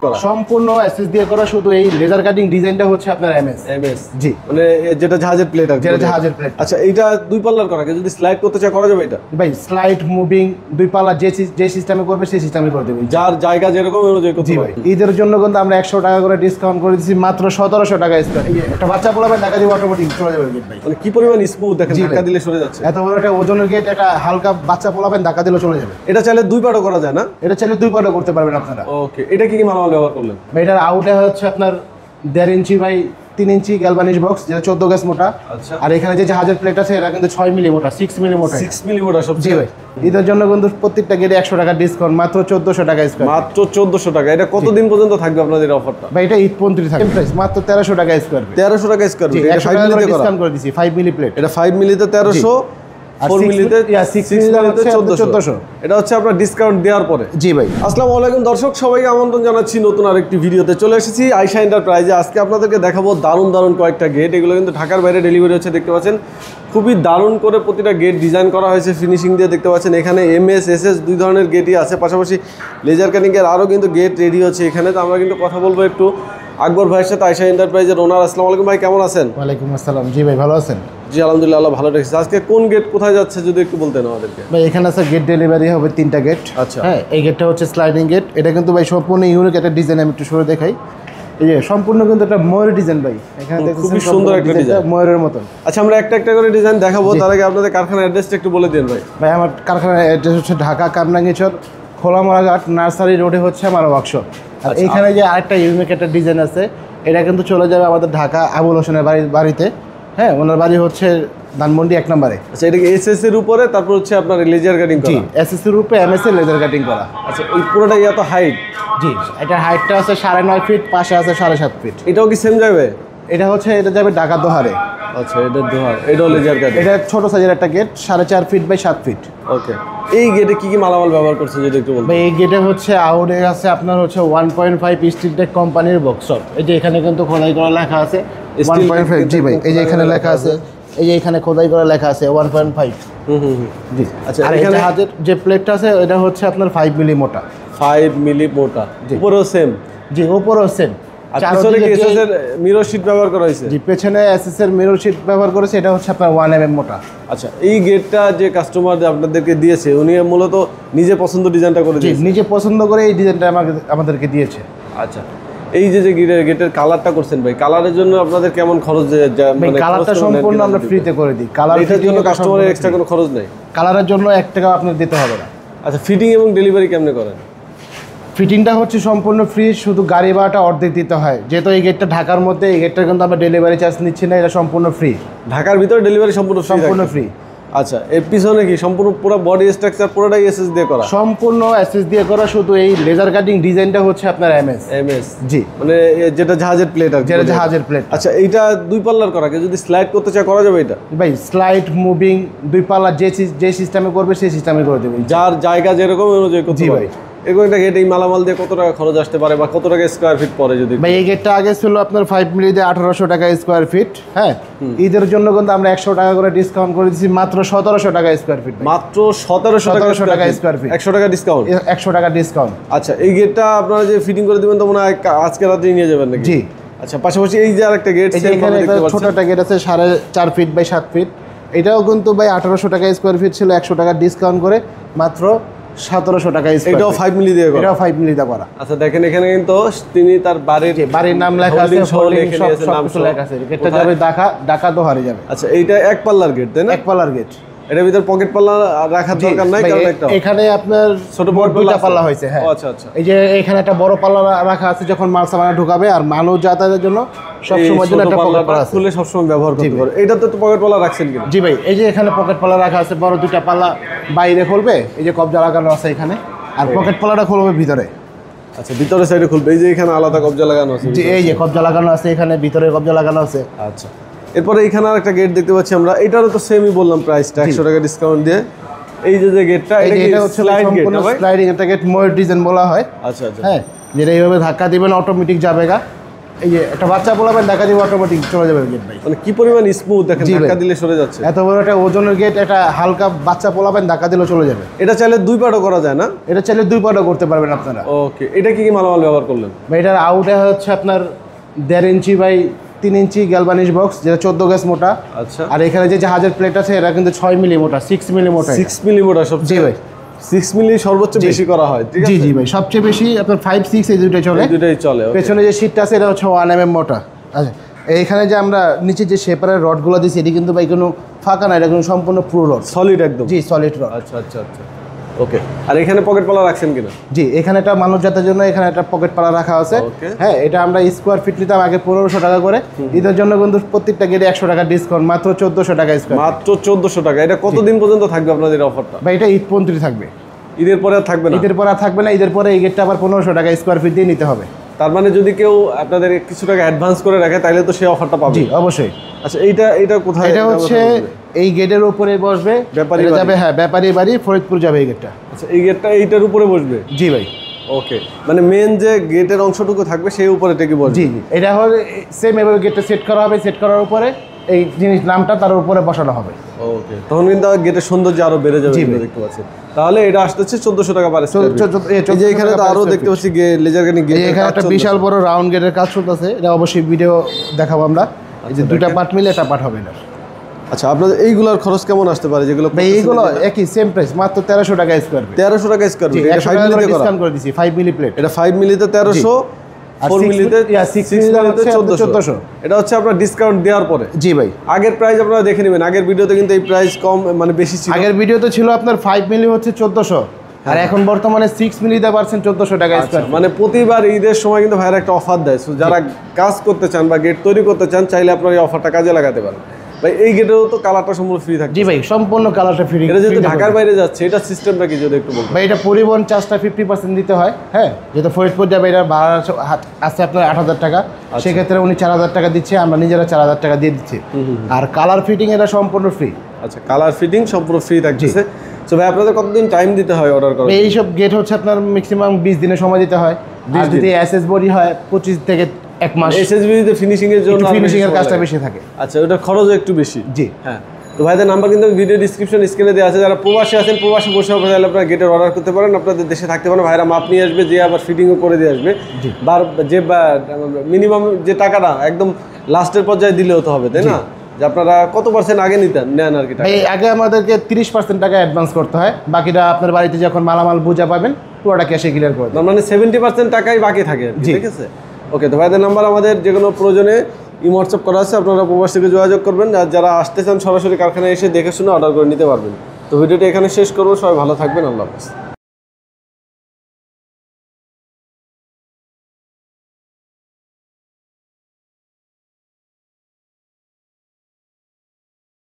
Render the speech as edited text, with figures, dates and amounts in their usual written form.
সম্পূর্ণ এসএস দিয়ে করা, শুধু এই লেজার কাটিং ডিজাইনটা হচ্ছে আপনার এমএস জি, মানে যেটা জাহাজের প্লেট আর যেটা জাহাজের প্লেট। আচ্ছা, এইটা দুই পাল্লার করা, যদি স্লাইড করতে চায় করা যাবে এটা? ভাই স্লাইড মুভিং দুই পাল্লা যে সিস্টেমে করবে সেই সিস্টেমে করে দেবেন, যার জায়গা যেরকম অনুযায়ী করতে জি ভাই। ঈদের জন্য কিন্তু আমরা 100 টাকা করে ডিসকাউন্ট করে দিচ্ছি, মাত্র 1700 টাকা স্কয়ার। একটা বাচ্চা পোলাবেন ঢাকা দিয়ে অটোমেটিক চলে যাবে গেট ভাই। মানে কি পরিমাণ স্মুথ দেখেন, ধাক্কা দিলে সরে যাচ্ছে। এত বড় একটা ওজনের গেট, একটা হালকা বাচ্চা পোলাবেন ধাক্কা দিলে চলে যাবে। এটা চাইলে দুই পাটও করা যায় না? এটা চাইলে দুই পাল্লা করতে পারবেন আপনারা। ওকে, এটা কি মালামাল ব্যবহার করলেন? এটার আউটে হচ্ছে আপনার 1.5 ইঞ্চি বাই 3 ইঞ্চি গ্যালভানিশ বক্স, যেটা 14 গজ মোটা। আচ্ছা, আর এখানে যে জাহাজের প্লেট আছে এটা কিন্তু 6 মিলি মোটা, 6 মিলি মোটা, 6 মিলি মোটা সব। জি ভাই। ঈদের জন্য কিন্তু প্রত্যেকটা গেটে 100 টাকা ডিসকাউন্ট, মাত্র 1400 টাকা স্কয়ার। মাত্র 1400 টাকা। এটা কতদিন পর্যন্ত থাকবে আপনাদের অফারটা? ভাই এটা ঈদ পর্যন্ত থাকবে, প্রাইস মাত্র 1300 টাকা স্কয়ার। 1300 টাকা স্কয়ার। এটা 5 মিলিতে ডিসকাউন্ট করে দিয়েছি, 5 মিলি প্লেট। এটা 5 মিলিতে 1300, 4 মিলিতে 1400। এটা হচ্ছে আপনার ডিসকাউন্ট দেওয়ার পরে। জি ভাই। আসসালামু আলাইকুম দর্শক, সবাইকে আমন্ত্রণ জানাচ্ছি নতুন আরেকটি ভিডিওতে। চলে এসেছি আয়শা এন্টারপ্রাইজে। আজকে আপনাদেরকে দেখাবো দারুণ দারুণ কয়েকটা গেট। এগুলো কিন্তু ঢাকার বাইরে ডেলিভারি হচ্ছে, দেখতে পাচ্ছেন। খুবই দারুণ করে প্রতিটা গেট ডিজাইন করা হয়েছে, ফিনিশিং দিয়ে দেখতে পাচ্ছেন। এখানে এমএস এসএস দুই ধরনের গেটই আছে, পাশাপাশি লেজার কাটিংয়ের আরও কিন্তু গেট রেডি হচ্ছে এখানে। তো আমরা কিন্তু কথা বলবো একটু আকবর ভাইয়ের সাথে, আয়শা এন্টারপ্রাইজের ওনার। আসসালামু আলাইকুম ভাই, কেমন আছেন? ওয়ালাইকুম আসসালাম। জি ভাই, ভালো আছেন? জি আলহামদুলিল্লাহ, আল্লাহ ভালো রেখেছে। আজকে কোন গেট কোথায় যাচ্ছে যদি একটু বলতেন আমাদেরকে। ভাই এখানে আছে গেট ডেলিভারি হবে 3টা গেট। আচ্ছা, হ্যাঁ, এই গেটটা হচ্ছে স্লাইডিং গেট। এটা কিন্তু ভাই সম্পূর্ণ ইউনিক একটা ডিজাইন, আমি একটু সরে দেখাই। এই যে সম্পূর্ণ কিন্তু একটা ময়ূর ডিজাইন ভাই, এখানে দেখতেছেন খুবই সুন্দর একটা ডিজাইন, ময়ূরের মতন। আচ্ছা, আমরা একটা একটা করে ডিজাইন দেখাবো, তার আগে আপনাদের কারখানার অ্যাড্রেসটা একটু বলে দিন ভাই। ভাই আমার কারখানার অ্যাড্রেস হচ্ছে ঢাকা কামরাঙ্গীরচর খোলামরাঘাট নার্সারি রোডে হচ্ছে আমার ওয়ার্কশপ। আর এইখানে যে আরেকটা ইউনিক একটা ডিজাইন আছে, এটা কিন্তু চলে যাবে আমাদের ঢাকা আবুল হোসেনের বাড়িতে। হ্যাঁ, ওনার বাড়ি হচ্ছে ধানমন্ডি 1 নম্বরে। আচ্ছা, এটা কি এসএস এর উপরে, তারপর হচ্ছে আপনার লেজার কাটিং করা? জি, এসএস এর উপরে এমএস এর লেজার কাটিং করা। আচ্ছা, ওই পুরোটাই এত হাইট? জি, এটার হাইটটা আছে 9.5 ফিট, পাশে আছে 7.5 ফিট। এটাও কি সেম যাবে? এটা যাবে ঢাকা দোহারে। আচ্ছা, এটা দোহার, এটাও লেজার কাটিং। এটা ছোট সাইজের একটা গেট, 4.5 ফিট বাই 7 ফিট। ওকে, এই গেটে কি কি মালামাল ব্যবহার করছেন যদি একটু বলতেন? এই গেটে হচ্ছে আউটে আছে আপনার হচ্ছে 1.5 স্টিল টেক কোম্পানির বক্সপ। এই যে এখানে কিন্তু খোদাই করা লেখা আছে 1.5। জি ভাই, এই যে এখানে লেখা আছে, এই যে এখানে খোদাই করা লেখা আছে 1.5। জি। আচ্ছা, আর এখানে হাতের যে প্লেটটা আছে এটা হচ্ছে আপনার 5 মিলি মোটা। 5 মিলি মোটা, উপরেও সেম? জি, উপরেও সেম। আর পিছনে কি এসএস এর মিরর শীট ব্যবহার করা হয়েছে? জি, পেছনে এসএস এর মিরর শীট ব্যবহার করেছে, এটা হচ্ছে আপনার 1 mm মোটা। আচ্ছা, এই গেটটা যে কাস্টমার আপনাদেরকে দিয়েছে, উনি মূলত নিজে পছন্দ ডিজাইনটা করে দিয়েছে? নিজে পছন্দ করে এই ডিজাইনটা আমাদেরকে দিয়েছে। আচ্ছা, এই যে গেটের কালারটা করছেন ভাই, কালারের জন্য আপনাদের কেমন খরচ? মানে কালারটা সম্পূর্ণ আমরা ফ্রিতে করে দিই। কালার এটার জন্য কাস্টমারের এক্সট্রা কোনো খরচ নেই? কালারের জন্য 1 টাকা আপনার দিতে হবে না। আচ্ছা, ফিটিং এবং ডেলিভারি কেমনে করেন? ফিটিংটা হচ্ছে সম্পূর্ণ ফ্রি, শুধু গাড়ি ভাড়াটা অর্ধেক দিতে হয়। যেহেতু এই গেটটা ঢাকার মধ্যে, এই গেটটা কিন্তু আমরা ডেলিভারি চার্জ নিচ্ছি না, এটা সম্পূর্ণ ফ্রি। ঢাকার ভিতরে ডেলিভারি সম্পূর্ণ ফ্রি। আচ্ছা, এর পিছনে কি সম্পূর্ণ পুরো বডি স্ট্রাকচার পুরোটাই এসএস দিয়ে করা? সম্পূর্ণ এসএস দিয়ে করা, শুধু এই লেজার কাটিং ডিজাইনটা হচ্ছে আপনার এমএস। জি, মানে যেটা জাহাজের প্লেট আর যেটা জাহাজের প্লেট। আচ্ছা, এইটা দুই পাল্লার করা, যদি স্লাইড করতে চায় করা যাবে এটা? ভাই স্লাইড মুভিং দুই পাল্লা যে সিস্টেমে করবে সেই সিস্টেমে করে দেবেন, যার জায়গা যেরকম অনুযায়ী করতে জি পারে। ভাই। এরকম একটা গেট এই মালামাল দিয়ে কত টাকা খরচ আসতে পারে, বা কত টাকা স্কোয়ার ফিট পরে যদি? ভাই এই গেটটা আগে ছিল আপনার 5 মিলি দিয়ে 1800 টাকা স্কোয়ার ফিট। হ্যাঁ, ঈদের জন্য কিন্তু আমরা 100 টাকা করে ডিসকাউন্ট করে দিচ্ছি, মাত্র 1700 টাকা স্কোয়ার ফিট। মাত্র 1700 টাকা স্কোয়ার ফিট, 100 টাকা ডিসকাউন্ট। 100 টাকা ডিসকাউন্ট। আচ্ছা, এই গেটটা আপনারা যে ফিটিং করে দিবেন তো মনে হয় আজকে রাতেই নিয়ে যাবেন নাকি? জি। আচ্ছা, পাশাপাশি এই যে আরেকটা গেট, এখানে একটা ছোট একটা গেট আছে 4.5 ফিট বাই 7 ফিট। এটাও কিন্তু ভাই 1800 টাকা স্কোয়ার ফিট ছিল, 100 টাকা ডিসকাউন্ট করে মাত্র 1700 টাকা স্কোয়ার। এটাও 5 মিলি দিয়ে করা? এটাও 5 মিলি দিয়ে করা। আচ্ছা, দেখেন এখানে কিন্তু তিনি তার বাড়ির নাম লেখা আছে, হোল্ডিং সব কিছু লেখা আছে। গেটটা যাবে ঢাকা দোহারে যাবে। আচ্ছা, এইটা এক পাল্লার গেট তাই না? এক পাল্লার গেট। এটার ভিতর পকেট পাল্লা রাখার দরকার নাই, কারণ একটা এখানে আপনার ছোট বড় দুইটা পাল্লা হয়েছে। হ্যাঁ, আচ্ছা আচ্ছা। এই যে এখানে একটা বড় পাল্লা রাখা আছে, যখন মাল সামান ঢুকাবে আর মানুষ যাতায়াতের জন্য সব সময়ের জন্য একটা পকেট পাল্লা খুলে সব সময় ব্যবহার করতে পারে। এটা তো পকেট পাল্লা রাখছেন কিনা? জি ভাই, এই যে এখানে পকেট পাল্লা রাখা আছে, বড় দুইটা পাল্লা বাইরে খুলবে, এই যে কবজা লাগানো আছে এখানে, আর পকেট পাল্লাটা খুলবে ভিতরে। আচ্ছা, ভিতরে সাইডে খুলবে, এই যে এখানে আলাদা কবজা লাগানো আছে। জি, এই যে কবজা লাগানো আছে এখানে, ভিতরে কবজা লাগানো আছে। আচ্ছা, এরপরে এখানে আরেকটা গেট দেখতে পাচ্ছি আমরা, এটারও তো সেমই বললাম প্রাইসটা 100 টাকা ডিসকাউন্ট দিয়ে। এই যে গেটটা, এটা হচ্ছে স্লাইড গেট না ভাই? স্লাইডিং একটা গেট, ময়ূর ডিজাইন বলা হয়। আচ্ছা আচ্ছা। হ্যাঁ, যেটা এইভাবে ধাক্কা দিবেন অটোমেটিক যাবে গা। এই যে একটা বাচ্চা পোলাবেন ধাক্কা দিবে অটোমেটিক চলে যাবে গেট ভাই। মানে কি পরিমাণ স্মুথ দেখেন, জি ভাই। ধাক্কা দিলে সরে যাচ্ছে। এত বড় একটা ওজনের গেট, এটা হালকা বাচ্চা পোলাবেন ধাক্কা দিলেও চলে যাবে। এটা চাইলে 2 পাটও করা যায় না? এটা চাইলে 2 পাটও করতে পারবেন আপনারা। ওকে, এটা কি কি মালামাল ব্যবহার করলেন? ভাই এটার আউটে হচ্ছে আপনার 1.5 ইঞ্চি বাই 3 ইঞ্চি গ্যালভানিশ বক্স, যেটা 14 গজ মোটা। আচ্ছা, আর এখানে যে জাহাজের প্লেট আছে এটা কিন্তু 6 মিলি মোটা, 6 মিলি মোটা। 6 মিলি মোটা জি সবচেয়ে? ভাই 6 মিলি সর্বোচ্চ বেশি করা হয়, ঠিক আছে? জি জি ভাই, সবচেয়ে বেশি আপনার 5, 6 এই দুটোই চলে। এই দুটাই চলে। okay। পেছনে যে শীটটা আছে এটা হচ্ছে 1 mm মোটা। আচ্ছা, এইখানে যে আমরা নিচে যে শেপারের রডগুলো দিচ্ছি এটি কিন্তু ভাই কোনো ফাঁকা না, এটা কিন্তু সম্পূর্ণ পুরো রড, সলিড একদম। জি সলিড রড। আচ্ছা আচ্ছা আচ্ছা, ওকে। আর এখানে পকেট পালা রাখছেন কিনা? জি, এখানে একটা মানুষ যাতার জন্য এখানে একটা পকেট পালা রাখা আছে। Okay। হ্যাঁ, এটা আমরা স্কোয়ার ফিট নিতাম আগে 1500 টাকা করে, ঈদের জন্য কিন্তু প্রত্যেকটা গেটে 100 টাকা ডিসকাউন্ট, মাত্র 1400 টাকা স্কোয়ার। মাত্র 1400 টাকা। এটা কতদিন পর্যন্ত থাকবে আপনাদের অফারটা? ভাই এটা ঈদ পর্যন্ত থাকবে। ঈদের পরে আর থাকবে না? ঈদের পরে আর থাকবে না, ঈদের পরে এই গেটটা আবার 1500 টাকা স্কোয়ার ফিট দিয়ে নিতে হবে। তার মানে যদি কেউ আপনাদের কিছু টাকা অ্যাডভান্স করে রাখে তাহলে তো সেই অফারটা পাবে? জি অবশ্যই। আচ্ছা, এইটা কোথায়? এটা হচ্ছে এই গেটের উপরে বসবে, ব্যাপারী এটা বাড়ি। যাবে, হ্যাঁ ব্যাপারী বাড়ি, ফরিদপুর যাবে এই গেটটা। আচ্ছা, এই গেটটা এইটার উপরে বসবে? জি ভাই। ওকে, মানে মেন যে গেটের অংশটুকু থাকবে সেই উপরে টেকে বসবে? জি জি, এটা হলে সেম এভাবে গেটটা সেট করা হবে, সেট করার উপরে এই জিনিস নামটা তার উপরে বসানো হবে। ওকে, তখন কিন্তু গেটের সৌন্দর্য আরো বেড়ে যাবে, জি এগুলো ভাই। দেখতে পাচ্ছেন। তাহলে এটা আসতেছে 1400 টাকা পার স্কয়ার ফিট। 1400 এই যে এখানে তো আরো দেখতে পাচ্ছি লেজার কাটিং গেট। এখানে একটা বিশাল বড় রাউন্ড গেটের কাজ চলতেছে, এটা অবশ্যই ভিডিও দেখাবো আমরা। এই যে দুইটা পার্ট মিলে একটা পার্ট হবে এটা। আচ্ছা, আপনাদের এইগুলোর খরচ কেমন আসতে পারে যেগুলো? ভাই এইগুলো একই সেম প্রাইস, মাত্র 1300 টাকা স্কয়ার ফিট। 1300 টাকা স্কয়ার জি, ফিট। এটা 100 5 টাকা মিলিতে করা? ডিসকাউন্ট করে দিছি, 5 মিলি প্লেট। এটা 5 মিলিতে 1300, আর 4 six মিলিতে মিলি- 6 মিলিতে হচ্ছে 1400। এটা হচ্ছে আপনার ডিসকাউন্ট দেওয়ার পরে। জি ভাই, আগের প্রাইস আপনারা দেখে নেবেন, আগের ভিডিওতে কিন্তু এই প্রাইস কম মানে বেশি ছিল। আগের ভিডিওতে ছিল আপনার 5 মিলি হচ্ছে 1400, আর এখন বর্তমানে 6 মিলিতে পারছেন 1400 টাকা স্কয়ার ফিট। মানে প্রতিবার ঈদের সময় কিন্তু ভাইয়ের একটা অফার দেয়। So, যারা কাজ করতে চান বা গেট তৈরি করতে চান চাইলে আপনার এই অফারটা কাজে লাগাতে পারেন। ভাই এই গেটেরও তো কালারটা সম্পূর্ণ ফ্রি থাকে? জি ভাই, সম্পূর্ণ কালারটা ফ্রি। এটা যেহেতু ঢাকার বাইরে যাচ্ছে, এটা সিস্টেমটা কি যদি একটু বলতেন? ভাই এটা পরিবহন চার্জটা 50% দিতে হয়। হ্যাঁ, যেহেতু ফরিদপুর যাবে, এটা ভাড়া আছে আপনার 8000 টাকা। সেক্ষেত্রে উনি 4000 টাকা দিচ্ছে, আমরা নিজেরা 4000 টাকা দিয়ে দিচ্ছি। আর কালার ফিটিং এটা সম্পূর্ণ ফ্রি। আচ্ছা, কালার ফিটিং সম্পূর্ণ ফ্রি থাকছে। তো ভাই আপনাদের কতদিন টাইম দিতে হয় অর্ডার করার? এইসব গেট হচ্ছে আপনার ম্যাক্সিমাম 20 দিনের সময় দিতে হয়। 20 আর যদি এসএস বডি হয় 25 থেকে 1 মাস। এসএসবি তে ফিনিশিং এর জন্য ফিনিশিং এর কাজটা বেশি থাকে। আচ্ছা, ওটার খরচও একটু বেশি। জি হ্যাঁ। তো ভাইদের নাম্বার কিন্তু ভিডিও ডিসক্রিপশন স্ক্রিনে দেওয়া আছে। যারা প্রবাসী আছেন, প্রবাসী বসে হবে তাহলে আপনারা গেটের অর্ডার করতে পারেন। আপনাদের দেশে থাকতে পারেন, ভাইরা মাপ নিয়ে আসবে, যে আবার ফিটিংও করে দিয়ে আসবে। জি। যে মিনিমাম যে টাকাটা একদম লাস্টের পর্যায়ে দিলে হতে হবে, তাই না? যে আপনারা কত % আগে নেন আর কি টাকা? ভাই আগে আমাদেরকে 30% টাকা অ্যাডভান্স করতে হয়, বাকিটা আপনার বাড়িতে যখন মালামাল বুঝা পাবেন পুরোটা ক্যাশে ক্লিয়ার করে দেন। তার মানে 70% টাকাই বাকি থাকে আর কি, জি। ঠিক আছে? ওকে, তো ভাইদের নাম্বার আমাদের যে কোনো প্রয়োজনে হোয়াটসঅ্যাপ করা আছে, আপনারা প্রবাস থেকে যোগাযোগ করবেন। আর যারা আসতে চান সরাসরি কারখানায় এসে দেখে শুনে অর্ডার করে নিতে পারবেন। তো ভিডিওটা এখানে শেষ করবো। সবাই ভালো থাকবেন, আল্লাহ হাফেজ।